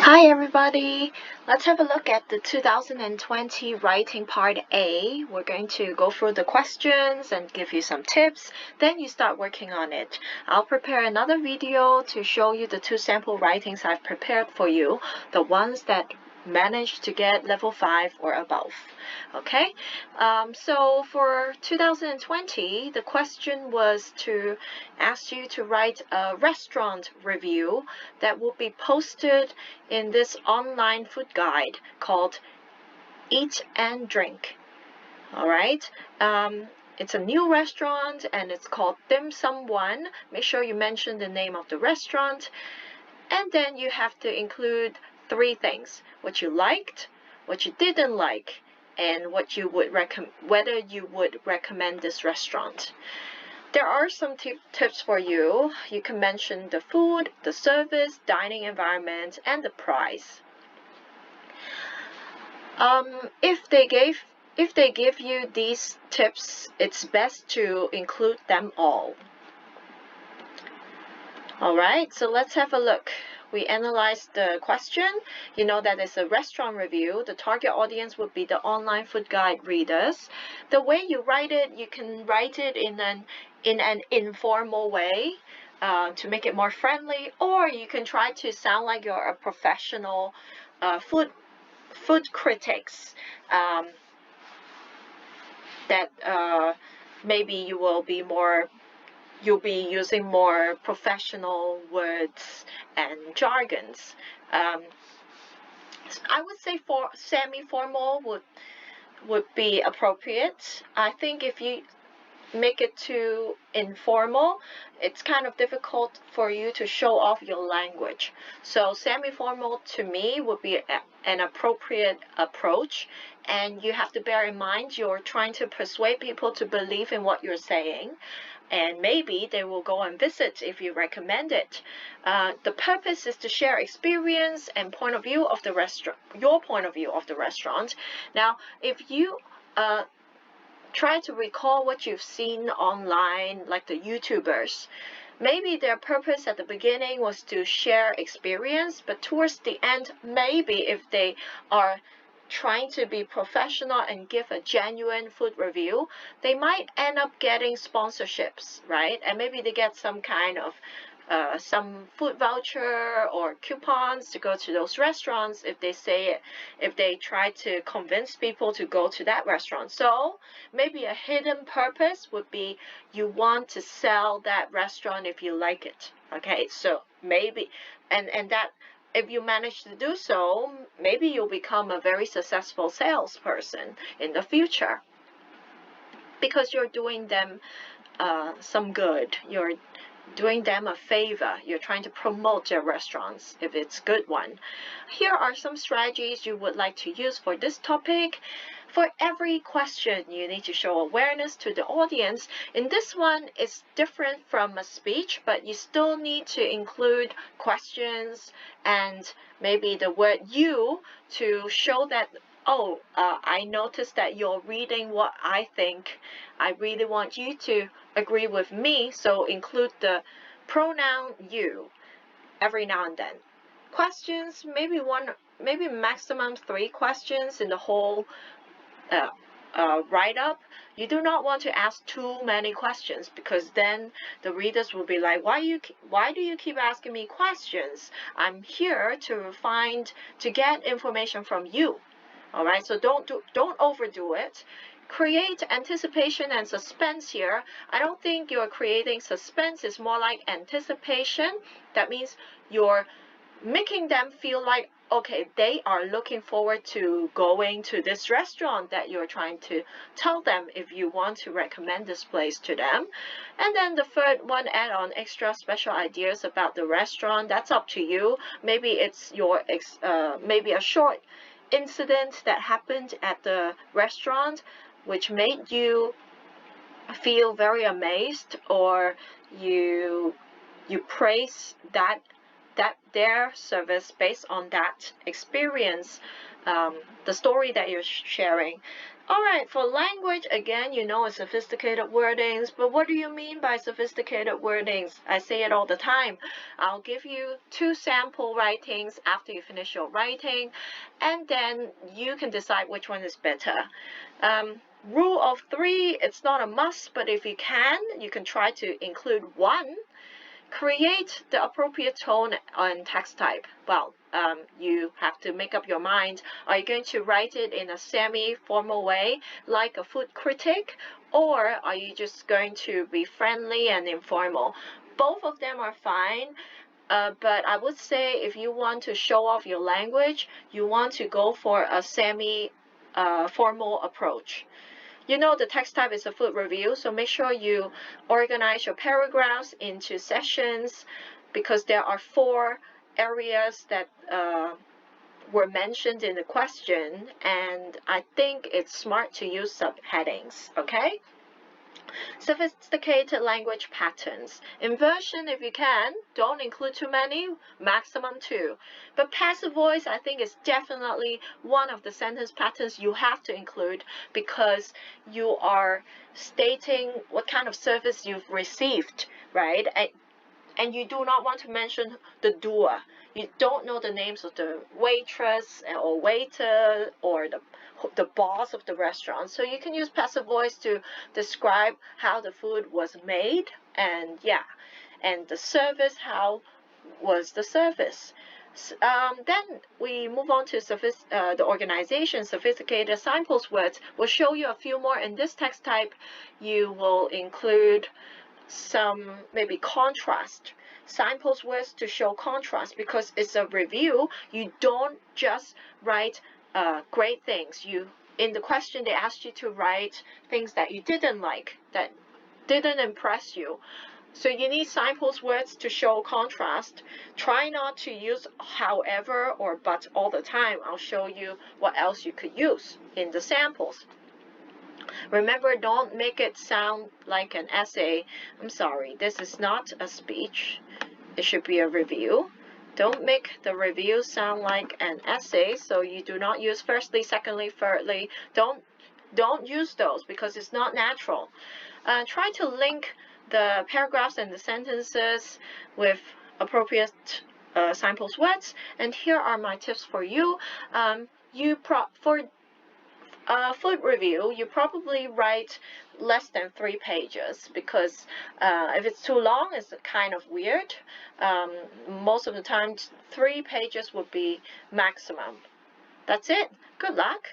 Hi everybody! Let's have a look at the 2020 writing part A. We're going to go through the questions and give you some tips. Then you start working on it. I'll prepare another video to show you the two sample writings I've prepared for you, the ones that managed to get level 5 or above. Okay, so for 2020, the question was to ask you to write a restaurant review that will be posted in this online food guide called Eat and Drink. All right. It's a new restaurant and it's called Dim Sum One. Make sure you mention the name of the restaurant. And then you have to include 3 things: what you liked, what you didn't like, and what you would whether you would recommend this restaurant. There are some tips for you. You can mention the food, the service, dining environment, and the price. If they give you these tips, it's best to include them all. All right, so let's have a look. We analyzed the question. You know that it's a restaurant review. The target audience would be the online food guide readers. The way you write it, you can write it in an informal way to make it more friendly, or you can try to sound like you're a professional food critics. That maybe you'll be using more professional words and jargons. I would say for semi-formal would be appropriate. I think if you make it too informal, it's kind of difficult for you to show off your language. So semi-formal to me would be an appropriate approach, and you have to bear in mind you're trying to persuade people to believe in what you're saying, and maybe they will go and visit if you recommend it. The purpose is to share experience and point of view of the restaurant, your point of view of the restaurant. Now, if you try to recall what you've seen online, like the YouTubers, maybe their purpose at the beginning was to share experience, but towards the end, maybe if they are trying to be professional and give a genuine food review, they might end up getting sponsorships, right? And maybe they get some kind of some food voucher or coupons to go to those restaurants if they try to convince people to go to that restaurant. So maybe a hidden purpose would be you want to sell that restaurant if you like it. Okay, so maybe and that if you manage to do so, maybe you'll become a very successful salesperson in the future because you're doing them some good. You're doing them a favor. You're trying to promote their restaurants if it's a good one. Here are some strategies you would like to use for this topic. For every question, you need to show awareness to the audience. In this one, it's different from a speech, but you still need to include questions and maybe the word you to show that, oh, I noticed that you're reading what I think. I really want you to agree with me, so include the pronoun you every now and then. Questions, maybe maximum 3 questions in the whole write-up. You do not want to ask too many questions because then the readers will be like, why do you keep asking me questions? I'm here to get information from you. All right, so don't overdo it. Create anticipation and suspense here. I don't think you're creating suspense. It's more like anticipation. That means you're making them feel like, okay, they are looking forward to going to this restaurant that you're trying to tell them if you want to recommend this place to them. And then the third one, add on extra special ideas about the restaurant. That's up to you. Maybe it's maybe a short incident that happened at the restaurant which made you feel very amazed, or you praise that their service based on that experience, the story that you're sharing. Alright, for language, again, you know it's sophisticated wordings, but what do you mean by sophisticated wordings? I say it all the time. I'll give you 2 sample writings after you finish your writing, and then you can decide which one is better. Rule of 3, it's not a must, but if you can try to include one. Create the appropriate tone and text type. Well, you have to make up your mind. Are you going to write it in a semi-formal way, like a food critic, or are you just going to be friendly and informal? Both of them are fine, but I would say if you want to show off your language, you want to go for a semi-formal approach. You know the text type is a food review, so make sure you organize your paragraphs into sections because there are 4 areas that were mentioned in the question, and I think it's smart to use subheadings, okay? Sophisticated language patterns. Inversion, if you can, don't include too many, maximum 2. But passive voice, I think, is definitely one of the sentence patterns you have to include because you are stating what kind of service you've received, right? And you do not want to mention the doer. You don't know the names of the waitress or waiter or the boss of the restaurant. So you can use passive voice to describe how the food was made and the service, how was the service. Then we move on to the organization. Sophisticated signpost words. We'll show you a few more in this text type. You will include some maybe contrast, signpost words to show contrast because it's a review. You don't just write great things. In the question they asked you to write things that you didn't like, that didn't impress you. So you need signpost words to show contrast. Try not to use however or but all the time. I'll show you what else you could use in the samples. Remember, don't make it sound like an essay. I'm sorry, this is not a speech. It should be a review. Don't make the review sound like an essay, so you do not use firstly, secondly, thirdly. Don't use those because it's not natural. Try to link the paragraphs and the sentences with appropriate signpost words. And here are my tips for you. For food review, you probably write less than 3 pages because if it's too long, it's kind of weird. Most of the time, 3 pages would be maximum. That's it. Good luck.